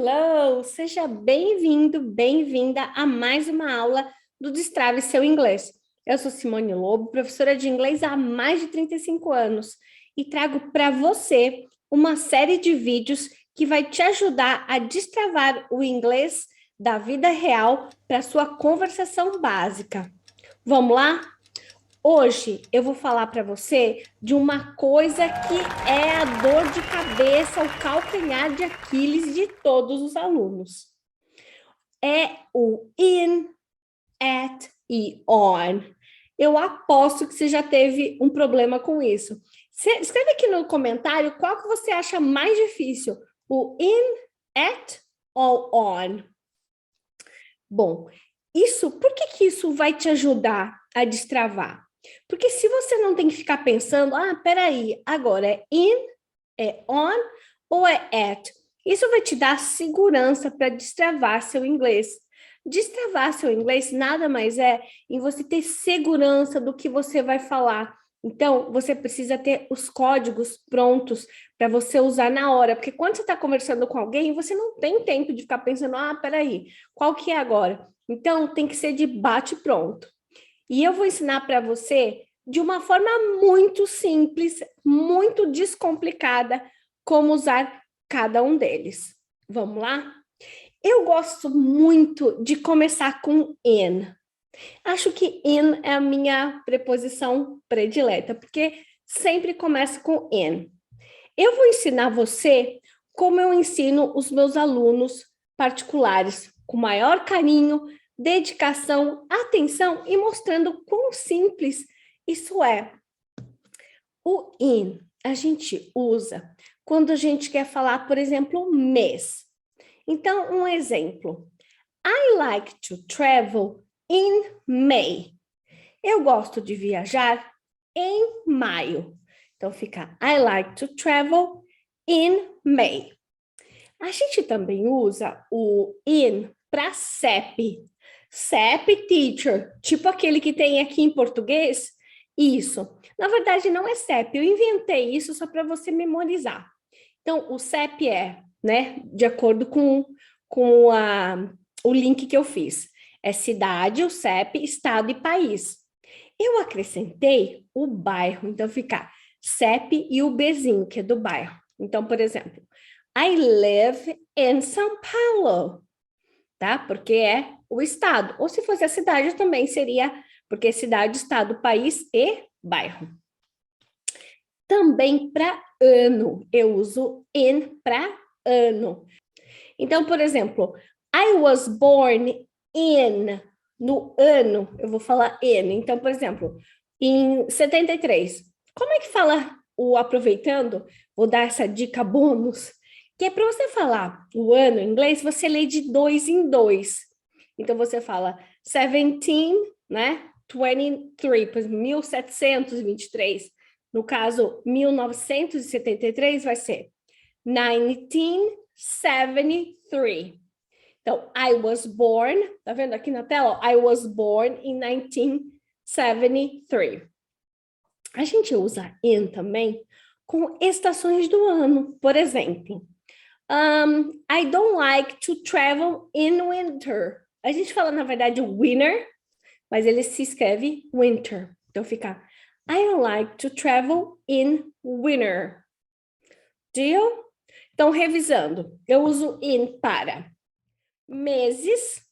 Hello! Seja bem-vindo, bem-vinda a mais uma aula do Destrave Seu Inglês. Eu sou Simone Lobo, professora de inglês há mais de 35 anos e trago para você uma série de vídeos que vai te ajudar a destravar o inglês da vida real para sua conversação básica. Vamos lá? Hoje eu vou falar para você de uma coisa que é a dor de cabeça, o calcanhar de Aquiles de todos os alunos. É o in, at e on. Eu aposto que você já teve um problema com isso. Escreve aqui no comentário qual que você acha mais difícil, o in, at ou on. Bom, por que isso vai te ajudar a destravar? Porque se você não tem que ficar pensando, peraí, agora é in, é on ou é at? Isso vai te dar segurança para destravar seu inglês. Destravar seu inglês nada mais é em você ter segurança do que você vai falar. Então, você precisa ter os códigos prontos para você usar na hora, porque quando você está conversando com alguém, você não tem tempo de ficar pensando, peraí, qual que é agora? Então, tem que ser de bate-pronto. E eu vou ensinar para você de uma forma muito simples, muito descomplicada, como usar cada um deles. Vamos lá? Eu gosto muito de começar com in. Acho que in é a minha preposição predileta, porque sempre começa com in. Eu vou ensinar você como eu ensino os meus alunos particulares, com maior carinho, dedicação, atenção e mostrando quão simples isso é. O in a gente usa quando a gente quer falar, por exemplo, mês. Então, um exemplo. I like to travel in May. Eu gosto de viajar em maio. Então, fica I like to travel in May. A gente também usa o in para CEP. CEP teacher, tipo aquele que tem aqui em português. Isso. Na verdade, não é CEP. Eu inventei isso só para você memorizar. Então, o CEP é, né, de acordo com o link que eu fiz. É cidade, o CEP, estado e país. Eu acrescentei o bairro, então fica CEP e o Bzinho, que é do bairro. Então, por exemplo, I live in São Paulo, tá? Porque é o estado. Ou se fosse a cidade também seria, porque é cidade, estado, país e bairro. Também para ano, eu uso in para ano. Então, por exemplo, I was born in, no ano, eu vou falar in. Então, por exemplo, em 73. Como é que fala o aproveitando? Vou dar essa dica bônus, que é para você falar o ano em inglês, você lê de 2 em 2. Então, você fala 17, né? 23, por exemplo, 1723. No caso, 1973 vai ser 1973. Então, I was born, tá vendo aqui na tela? I was born in 1973. A gente usa in também com estações do ano. Por exemplo, I don't like to travel in winter. A gente fala, na verdade, winter, mas ele se escreve winter. Então, fica I don't like to travel in winter. Deal? Então, revisando, eu uso in para meses,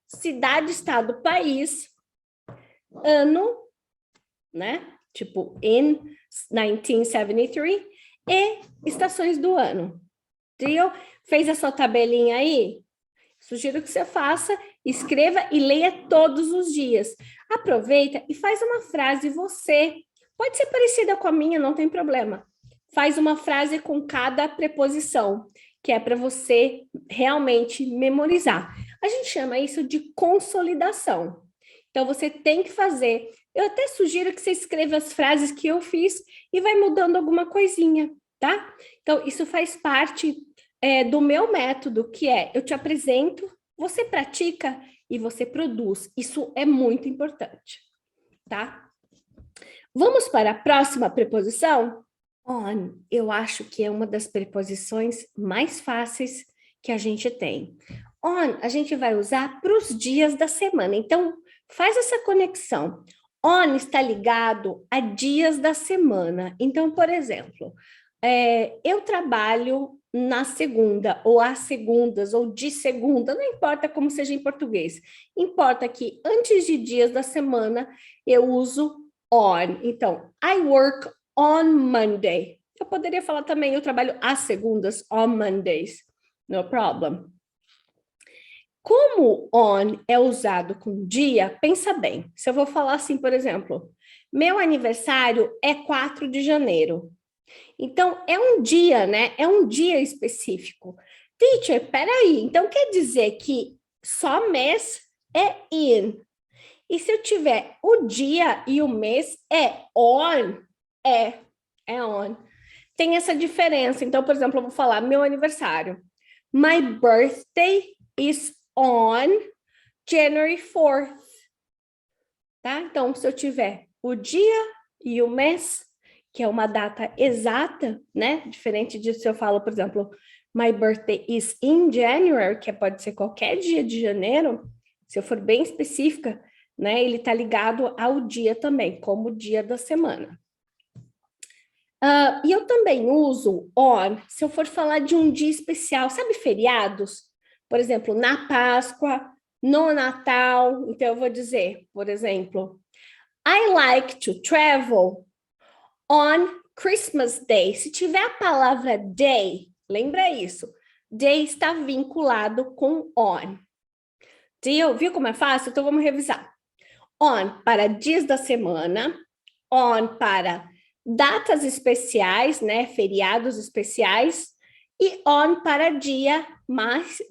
cidade, estado, país, ano, né? Tipo, in 1973, e estações do ano. Deal? Fez a sua tabelinha aí? Sugiro que você faça, escreva e leia todos os dias. Aproveita e faz uma frase você. Pode ser parecida com a minha, não tem problema. Faz uma frase com cada preposição, que é para você realmente memorizar. A gente chama isso de consolidação. Então, você tem que fazer. Eu até sugiro que você escreva as frases que eu fiz e vai mudando alguma coisinha, tá? Então, isso faz parte do meu método, que é eu te apresento, você pratica e você produz. Isso é muito importante, tá? Vamos para a próxima preposição? On, eu acho que é uma das preposições mais fáceis que a gente tem. On, a gente vai usar para os dias da semana. Então, faz essa conexão. On está ligado a dias da semana. Então, por exemplo, eu trabalho na segunda, ou às segundas, ou de segunda, não importa como seja em português. Importa que antes de dias da semana, eu uso on. Então, I work on Monday. Eu poderia falar também, eu trabalho às segundas, on Mondays. No problem. Como on é usado com dia, pensa bem. Se eu vou falar assim, por exemplo, meu aniversário é 4 de janeiro. Então, é um dia, né? É um dia específico. Teacher, peraí. Então, quer dizer que só mês é in. E se eu tiver o dia e o mês é on? É on. Tem essa diferença. Então, por exemplo, eu vou falar meu aniversário. My birthday is on January 4th. Tá? Então, se eu tiver o dia e o mês, que é uma data exata, né? Diferente disso, se eu falo, por exemplo, my birthday is in January, que pode ser qualquer dia de janeiro, se eu for bem específica, né? Ele está ligado ao dia também, como o dia da semana. E eu também uso on, se eu for falar de um dia especial, sabe feriados? Por exemplo, na Páscoa, no Natal. Então, eu vou dizer, por exemplo, I like to travel on Christmas Day. Se tiver a palavra day, lembra isso. Day está vinculado com on. Viu como é fácil? Então, vamos revisar. On para dias da semana, on para datas especiais, né, feriados especiais, e on para dia mais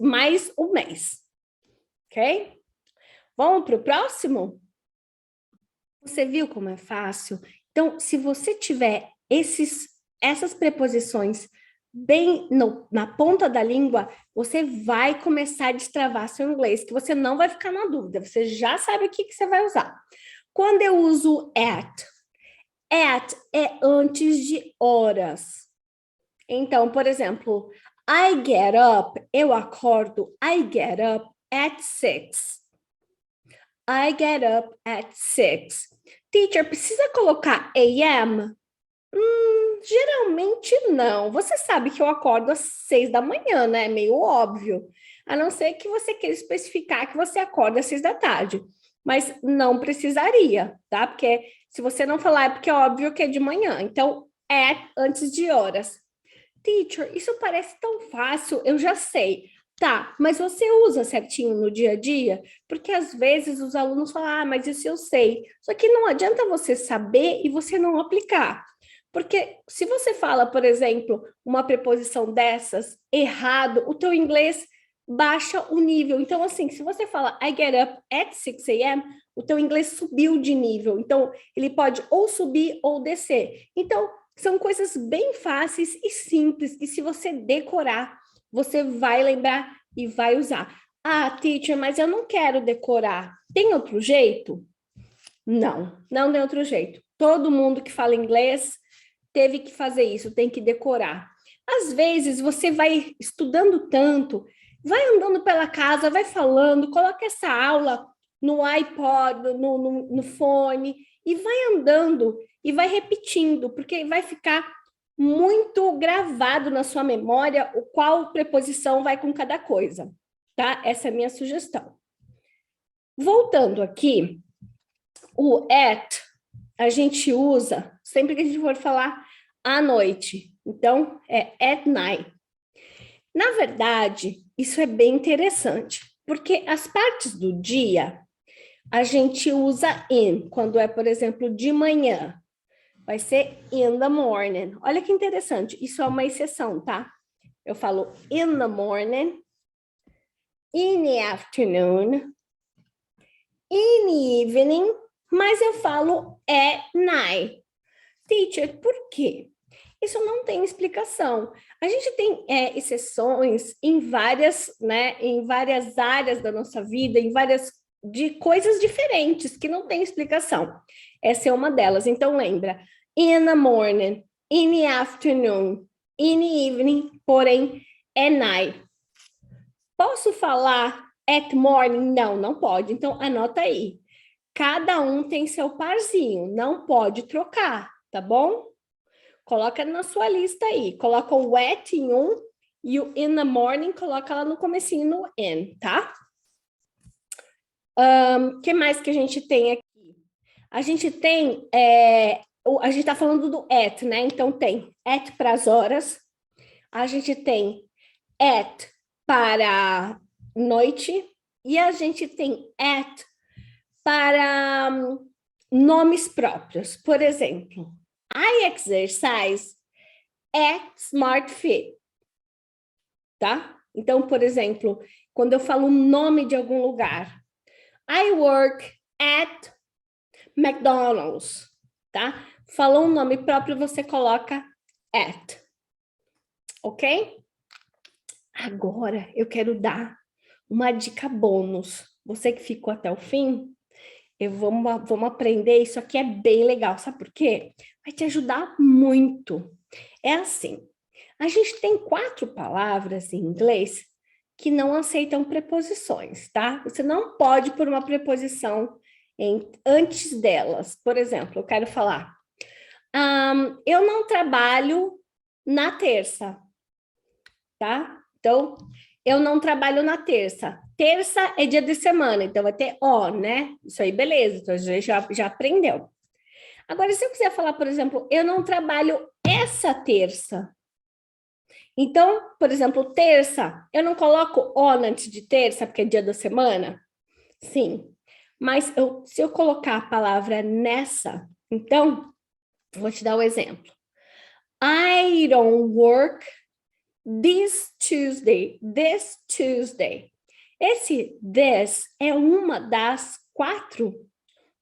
o mês, ok? Vamos para o próximo? Você viu como é fácil? Então, se você tiver essas preposições bem na ponta da língua, você vai começar a destravar seu inglês, que você não vai ficar na dúvida, você já sabe o que você vai usar. Quando eu uso at é antes de horas. Então, por exemplo, I get up, eu acordo, I get up at 6. I get up at 6. Teacher, precisa colocar AM? Geralmente não. Você sabe que eu acordo às 6 da manhã, né? É meio óbvio. A não ser que você queira especificar que você acorda às 6 da tarde. Mas não precisaria, tá? Porque se você não falar, é porque é óbvio que é de manhã. Então, é antes de horas. Teacher, isso parece tão fácil, eu já sei. Tá, mas você usa certinho no dia a dia? Porque às vezes os alunos falam, mas isso eu sei. Só que não adianta você saber e você não aplicar. Porque se você fala, por exemplo, uma preposição dessas errado, o teu inglês baixa o nível. Então, assim, se você fala I get up at 6 a.m., o teu inglês subiu de nível. Então, ele pode ou subir ou descer. Então, são coisas bem fáceis e simples, e se você decorar, você vai lembrar e vai usar. Ah, teacher, mas eu não quero decorar. Tem outro jeito? Não, não tem outro jeito. Todo mundo que fala inglês teve que fazer isso, tem que decorar. Às vezes você vai estudando tanto, vai andando pela casa, vai falando, coloca essa aula no iPod, no fone, e vai andando e vai repetindo, porque vai ficar muito gravado na sua memória o qual preposição vai com cada coisa, tá? Essa é a minha sugestão. Voltando aqui, o at a gente usa sempre que a gente for falar à noite. Então, é at night. Na verdade, isso é bem interessante, porque as partes do dia a gente usa in, quando é, por exemplo, de manhã. Vai ser in the morning. Olha que interessante, isso é uma exceção, tá? Eu falo in the morning, in the afternoon, in the evening, mas eu falo at night. Teacher, por quê? Isso não tem explicação. A gente tem exceções em várias, né, em várias áreas da nossa vida, em várias de coisas diferentes que não tem explicação. Essa é uma delas. Então lembra, in the morning, in the afternoon, in the evening, porém é night. Posso falar at morning? Não, não pode. Então, anota aí. Cada um tem seu parzinho, não pode trocar, tá bom? Coloca na sua lista aí. Coloca o at em um e o in the morning coloca lá no comecinho no in, tá? Que mais que a gente tem aqui? A gente tem, a gente tá falando do at, né? Então tem at para as horas, a gente tem at para noite e a gente tem at para nomes próprios. Por exemplo, I exercise at Smart Fit, tá? Então, por exemplo, quando eu falo o nome de algum lugar, I work at McDonald's, tá? Falou um nome próprio, você coloca at, ok? Agora eu quero dar uma dica bônus. Você que ficou até o fim, vamos aprender. Isso aqui é bem legal, sabe por quê? Vai te ajudar muito. É assim, a gente tem 4 palavras em inglês que não aceitam preposições, tá? Você não pode pôr uma preposição antes delas. Por exemplo, eu quero falar, eu não trabalho na terça, tá? Então, eu não trabalho na terça. Terça é dia de semana, então vai ter ó, né? Isso aí, beleza, então a gente já aprendeu. Agora, se eu quiser falar, por exemplo, eu não trabalho essa terça. Então, por exemplo, terça, eu não coloco on antes de terça, porque é dia da semana? Sim. Mas se eu colocar a palavra nessa, então, vou te dar o exemplo. I don't work this Tuesday. This Tuesday. Esse this é uma das 4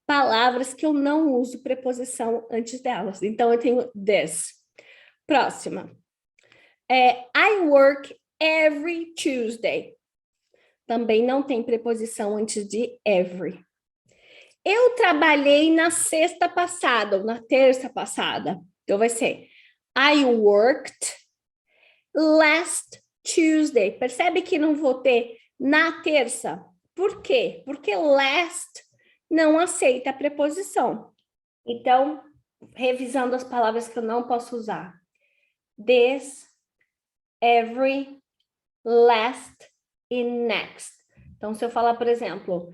palavras que eu não uso preposição antes delas. Então, eu tenho this. Próxima. I work every Tuesday. Também não tem preposição antes de every. Eu trabalhei na sexta passada, ou na terça passada. Então, vai ser I worked last Tuesday. Percebe que não vou ter na terça? Por quê? Porque last não aceita a preposição. Então, revisando as palavras que eu não posso usar. This, every, last e next. Então, se eu falar, por exemplo,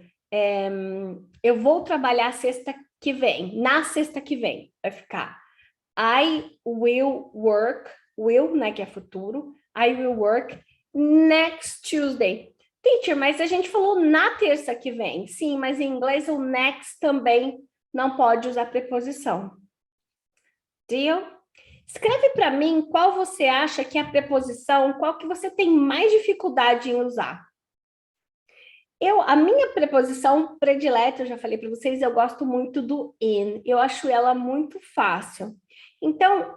eu vou trabalhar sexta que vem, na sexta que vem, vai ficar I will work, will, né, que é futuro, I will work next Tuesday. Teacher, mas a gente falou na terça que vem. Sim, mas em inglês o next também não pode usar preposição. Deal? Escreve para mim qual você acha que é a preposição, qual que você tem mais dificuldade em usar. A minha preposição predileta, eu já falei para vocês, eu gosto muito do in. Eu acho ela muito fácil. Então,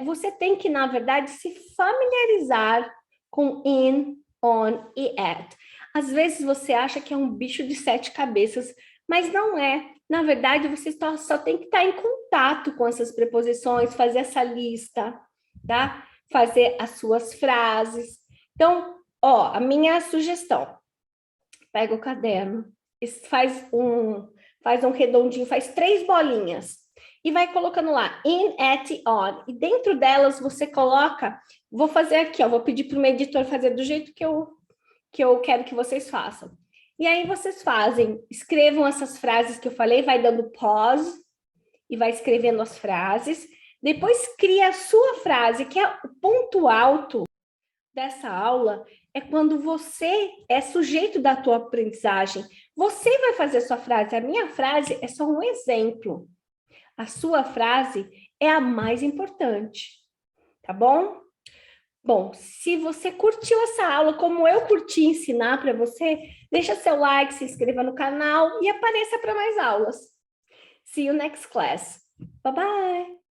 você tem que, na verdade, se familiarizar com in, on e at. Às vezes você acha que é um bicho de 7 cabeças, mas não é. Na verdade, você só tem que estar em contato com essas preposições, fazer essa lista, tá? Fazer as suas frases. Então, a minha sugestão. Pega o caderno, faz um redondinho, faz 3 bolinhas e vai colocando lá, in, at, on. E dentro delas você coloca, vou fazer aqui, vou pedir para o meu editor fazer do jeito que eu quero que vocês façam. E aí vocês escrevam essas frases que eu falei, vai dando pause e vai escrevendo as frases. Depois cria a sua frase, que é o ponto alto dessa aula, é quando você é sujeito da tua aprendizagem. Você vai fazer a sua frase. A minha frase é só um exemplo. A sua frase é a mais importante, tá bom? Bom, se você curtiu essa aula, como eu curti ensinar para você, deixa seu like, se inscreva no canal e apareça para mais aulas. See you next class. Bye bye!